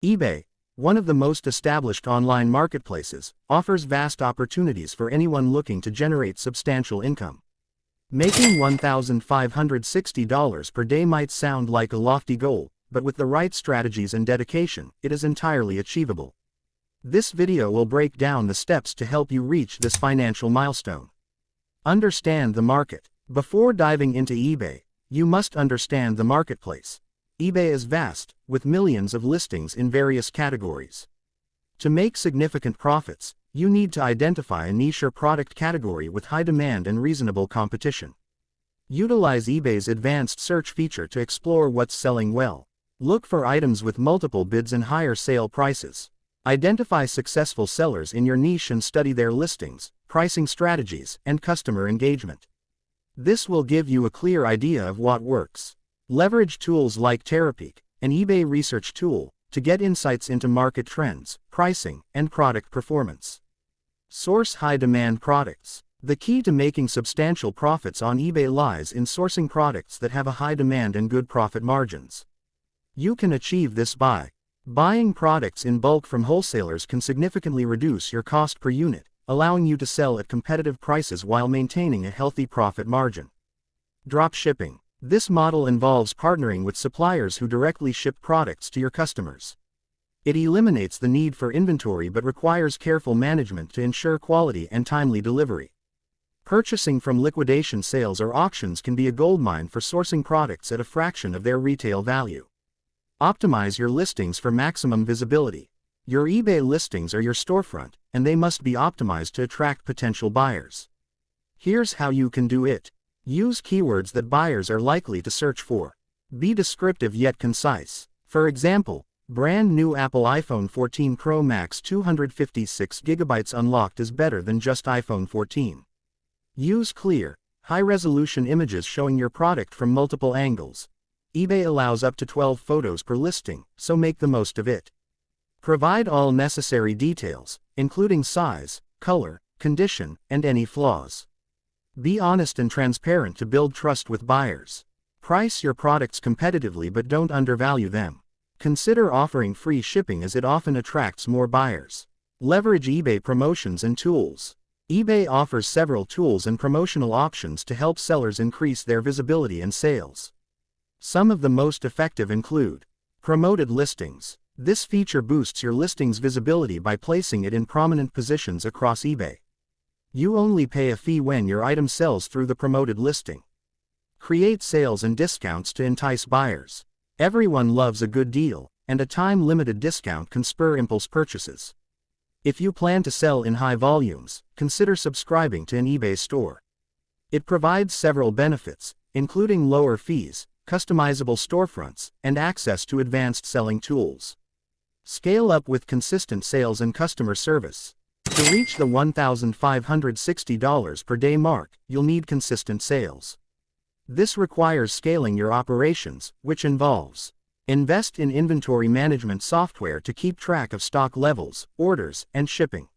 eBay, one of the most established online marketplaces, offers vast opportunities for anyone looking to generate substantial income. Making $1,560 per day might sound like a lofty goal, but with the right strategies and dedication, it is entirely achievable. This video will break down the steps to help you reach this financial milestone. Understand the market. Before diving into eBay, you must understand the marketplace. eBay is vast, with millions of listings in various categories. To make significant profits, you need to identify a niche or product category with high demand and reasonable competition. Utilize eBay's advanced search feature to explore what's selling well. Look for items with multiple bids and higher sale prices. Identify successful sellers in your niche and study their listings, pricing strategies, and customer engagement. This will give you a clear idea of what works. Leverage tools like Terapeak, an eBay research tool, to get insights into market trends, pricing, and product performance. Source high-demand products. The key to making substantial profits on eBay lies in sourcing products that have a high demand and good profit margins. You can achieve this by buying products in bulk from wholesalers can significantly reduce your cost per unit, allowing you to sell at competitive prices while maintaining a healthy profit margin. Drop shipping. This model involves partnering with suppliers who directly ship products to your customers. It eliminates the need for inventory but requires careful management to ensure quality and timely delivery. Purchasing from liquidation sales or auctions can be a goldmine for sourcing products at a fraction of their retail value. Optimize your listings for maximum visibility. Your eBay listings are your storefront, and they must be optimized to attract potential buyers. Here's how you can do it. Use keywords that buyers are likely to search for. Be descriptive yet concise. For example, brand new Apple iPhone 14 Pro Max 256GB unlocked is better than just iPhone 14. Use clear, high-resolution images showing your product from multiple angles. eBay allows up to 12 photos per listing, so make the most of it. Provide all necessary details, including size, color, condition, and any flaws. Be honest and transparent to build trust with buyers. Price your products competitively but don't undervalue them. Consider offering free shipping as it often attracts more buyers. Leverage eBay promotions and tools. eBay offers several tools and promotional options to help sellers increase their visibility and sales. Some of the most effective include promoted listings. This feature boosts your listing's visibility by placing it in prominent positions across eBay. You only pay a fee when your item sells through the promoted listing. Create sales and discounts to entice buyers. Everyone loves a good deal, and a time-limited discount can spur impulse purchases. If you plan to sell in high volumes, consider subscribing to an eBay store. It provides several benefits, including lower fees, customizable storefronts, and access to advanced selling tools. Scale up with consistent sales and customer service. To reach the $1,560 per day mark, you'll need consistent sales. This requires scaling your operations, which involves invest in inventory management software to keep track of stock levels, orders, and shipping.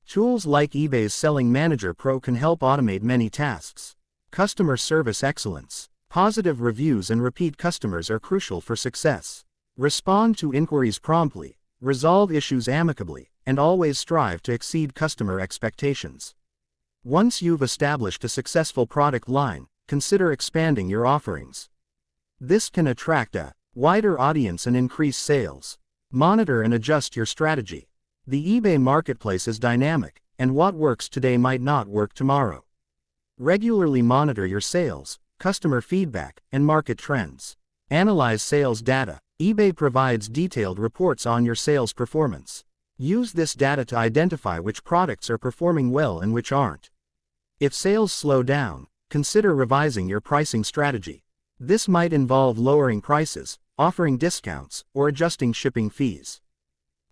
Tools like eBay's Selling Manager Pro can help automate many tasks. Customer service excellence. Positive reviews and repeat customers are crucial for success. Respond to inquiries promptly, resolve issues amicably, and always strive to exceed customer expectations. Once you've established a successful product line, consider expanding your offerings. This can attract a wider audience and increase sales. Monitor and adjust your strategy. The eBay marketplace is dynamic, and what works today might not work tomorrow. Regularly monitor your sales, customer feedback, and market trends. Analyze sales data. eBay provides detailed reports on your sales performance. Use this data to identify which products are performing well and which aren't. If sales slow down, consider revising your pricing strategy. This might involve lowering prices, offering discounts, or adjusting shipping fees.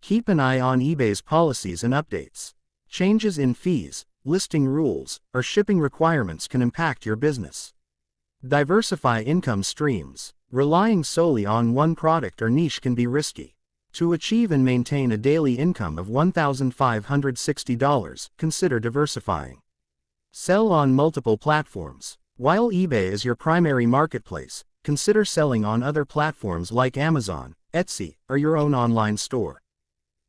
Keep an eye on eBay's policies and updates. Changes in fees, listing rules, or shipping requirements can impact your business. Diversify income streams. Relying solely on one product or niche can be risky. To achieve and maintain a daily income of $1,560, consider diversifying. Sell on multiple platforms. While eBay is your primary marketplace, consider selling on other platforms like Amazon, Etsy, or your own online store.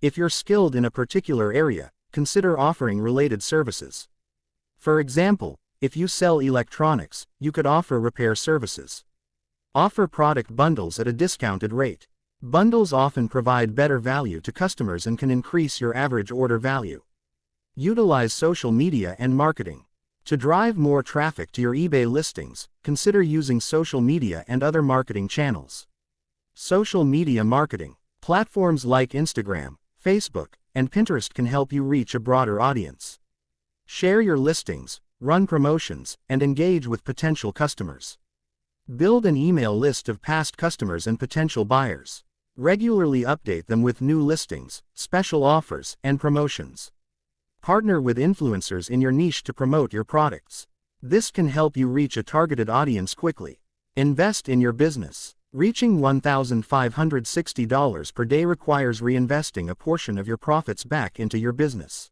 If you're skilled in a particular area, consider offering related services. For example, if you sell electronics, you could offer repair services. Offer product bundles at a discounted rate. Bundles often provide better value to customers and can increase your average order value. Utilize social media and marketing. To drive more traffic to your eBay listings, consider using social media and other marketing channels. Social media marketing. Platforms like Instagram, Facebook, and Pinterest can help you reach a broader audience. Share your listings, run promotions, and engage with potential customers. Build an email list of past customers and potential buyers. Regularly update them with new listings, special offers, and promotions. Partner with influencers in your niche to promote your products. This can help you reach a targeted audience quickly. Invest in your business. Reaching $1,560 per day requires reinvesting a portion of your profits back into your business.